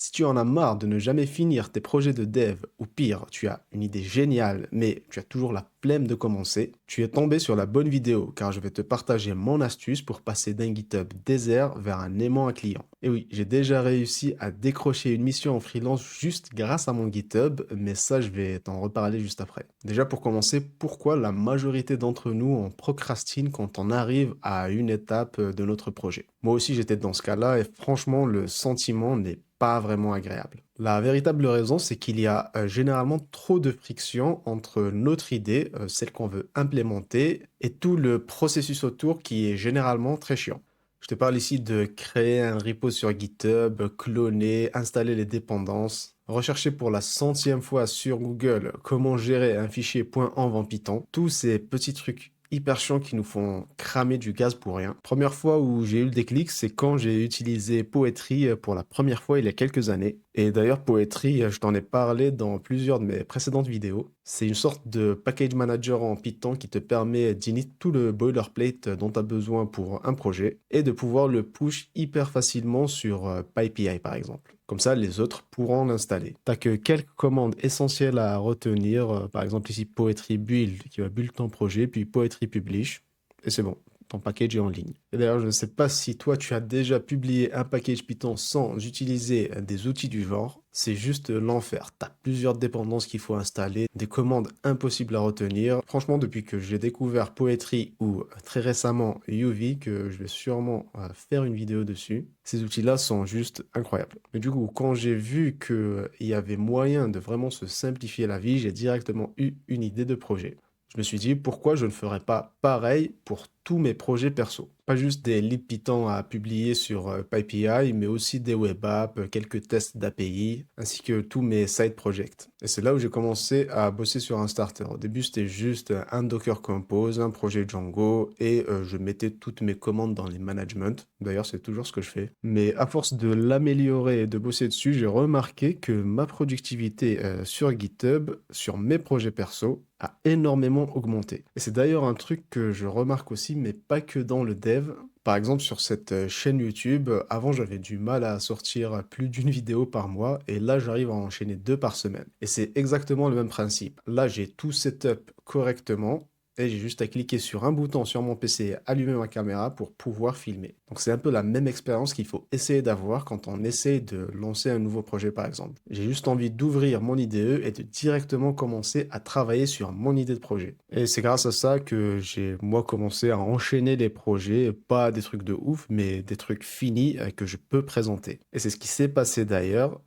Si tu en as marre de ne jamais finir tes projets de dev, ou pire, tu as une idée géniale, mais tu as toujours la flemme de commencer, tu es tombé sur la bonne vidéo, car je vais te partager mon astuce pour passer d'un GitHub désert vers un aimant à client. Et oui, j'ai déjà réussi à décrocher une mission en freelance juste grâce à mon GitHub, mais ça, je vais t'en reparler juste après. Déjà, pour commencer, pourquoi la majorité d'entre nous on procrastine quand on arrive à une étape de notre projet? Moi aussi, j'étais dans ce cas-là, et franchement, le sentiment n'est pas vraiment agréable. La véritable raison, c'est qu'il y a généralement trop de friction entre notre idée, celle qu'on veut implémenter, et tout le processus autour qui est généralement très chiant. Je te parle ici de créer un repo sur GitHub, cloner, installer les dépendances, rechercher pour la centième fois sur Google comment gérer un fichier .env en Python. Tous ces petits trucs hyper chiants qui nous font cramer du gaz pour rien. Première fois où j'ai eu le déclic, c'est quand j'ai utilisé Poetry pour la première fois il y a quelques années. Et d'ailleurs, Poetry, je t'en ai parlé dans plusieurs de mes précédentes vidéos. C'est une sorte de package manager en Python qui te permet d'init tout le boilerplate dont tu as besoin pour un projet et de pouvoir le push hyper facilement sur PyPI par exemple. Comme ça, les autres pourront l'installer. T'as que quelques commandes essentielles à retenir, par exemple ici Poetry Build qui va build ton projet, puis Poetry Publish, et c'est bon, ton package est en ligne. Et d'ailleurs, je ne sais pas si toi tu as déjà publié un package Python sans utiliser des outils du genre, c'est juste l'enfer. T'as plusieurs dépendances qu'il faut installer, des commandes impossibles à retenir. Franchement, depuis que j'ai découvert Poetry ou très récemment UV, que je vais sûrement faire une vidéo dessus, ces outils-là sont juste incroyables. Mais du coup, quand j'ai vu qu'il y avait moyen de vraiment se simplifier la vie, j'ai directement eu une idée de projet. Je me suis dit, pourquoi je ne ferais pas pareil pour tous mes projets perso? Pas juste des libs Python à publier sur PyPI, mais aussi des web apps, quelques tests d'API, ainsi que tous mes side projects. Et c'est là où j'ai commencé à bosser sur un starter. Au début, c'était juste un Docker Compose, un projet Django, et je mettais toutes mes commandes dans les managements. D'ailleurs, c'est toujours ce que je fais. Mais à force de l'améliorer et de bosser dessus, j'ai remarqué que ma productivité sur GitHub, sur mes projets perso, a énormément augmenté. Et c'est d'ailleurs un truc que je remarque aussi, mais pas que dans le dev. Par exemple, sur cette chaîne YouTube, avant j'avais du mal à sortir plus d'une vidéo par mois, et là j'arrive à enchaîner deux par semaine. Et c'est exactement le même principe. Là j'ai tout setup correctement, et j'ai juste à cliquer sur un bouton sur mon PC et allumer ma caméra pour pouvoir filmer. Donc c'est un peu la même expérience qu'il faut essayer d'avoir quand on essaie de lancer un nouveau projet par exemple. J'ai juste envie d'ouvrir mon IDE et de directement commencer à travailler sur mon idée de projet. Et c'est grâce à ça que j'ai moi commencé à enchaîner les projets, pas des trucs de ouf, mais des trucs finis que je peux présenter. Et c'est ce qui s'est passé d'ailleurs.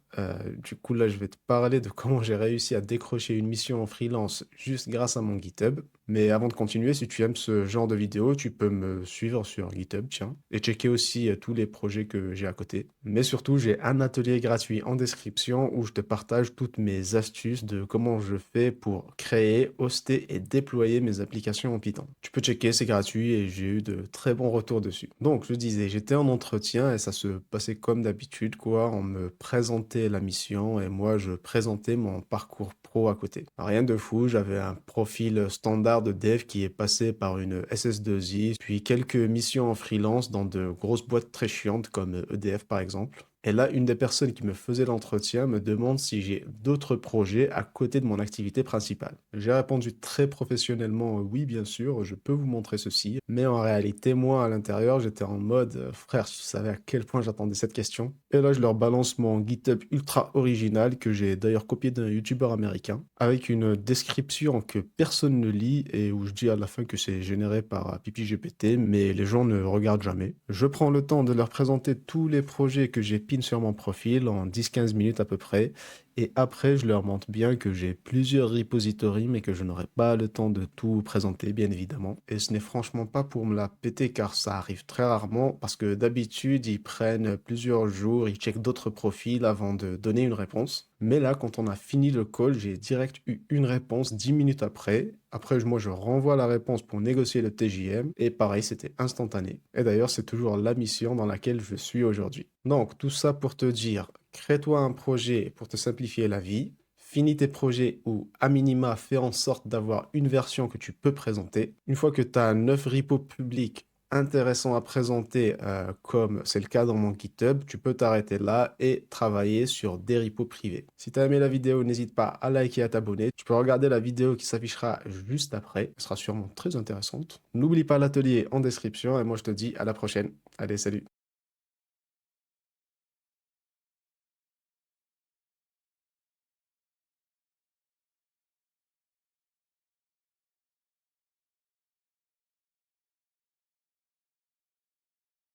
Du coup, là, je vais te parler de comment j'ai réussi à décrocher une mission en freelance juste grâce à mon GitHub. Mais avant de continuer, si tu aimes ce genre de vidéo, tu peux me suivre sur GitHub, tiens, et checker aussi tous les projets que j'ai à côté. Mais surtout, j'ai un atelier gratuit en description où je te partage toutes mes astuces de comment je fais pour créer, hoster et déployer mes applications en Python. Tu peux checker, c'est gratuit et j'ai eu de très bons retours dessus. Donc, je disais, j'étais en entretien et ça se passait comme d'habitude, quoi. On me présentait la mission et moi, je présentais mon parcours pro à côté. Rien de fou, j'avais un profil standard de dev qui est passé par une SS2I, puis quelques missions en freelance dans de grosses boîtes très chiantes comme EDF par exemple. Et là, une des personnes qui me faisait l'entretien me demande si j'ai d'autres projets à côté de mon activité principale. J'ai répondu très professionnellement oui, bien sûr, je peux vous montrer ceci. Mais en réalité, moi, à l'intérieur, j'étais en mode frère, si tu savais à quel point j'attendais cette question. Et là, je leur balance mon GitHub ultra original que j'ai d'ailleurs copié d'un YouTuber américain avec une description que personne ne lit et où je dis à la fin que c'est généré par PipiGPT, mais les gens ne regardent jamais. Je prends le temps de leur présenter tous les projets que j'ai sur mon profil en 10-15 minutes à peu près. Et après, je leur montre bien que j'ai plusieurs repositories, mais que je n'aurai pas le temps de tout présenter, bien évidemment. Et ce n'est franchement pas pour me la péter, car ça arrive très rarement, parce que d'habitude, ils prennent plusieurs jours, ils checkent d'autres profils avant de donner une réponse. Mais là, quand on a fini le call, j'ai direct eu une réponse 10 minutes après. Après, moi, je renvoie la réponse pour négocier le TJM. Et pareil, c'était instantané. Et d'ailleurs, c'est toujours la mission dans laquelle je suis aujourd'hui. Donc, tout ça pour te dire, crée-toi un projet pour te simplifier la vie. Finis tes projets ou, à minima, fais en sorte d'avoir une version que tu peux présenter. Une fois que tu as 9 repos publics, intéressant à présenter, comme c'est le cas dans mon GitHub, tu peux t'arrêter là et travailler sur des repos privés. Si tu as aimé la vidéo, n'hésite pas à liker et à t'abonner. Tu peux regarder la vidéo qui s'affichera juste après. Elle sera sûrement très intéressante. N'oublie pas l'atelier en description et moi je te dis à la prochaine. Allez, salut!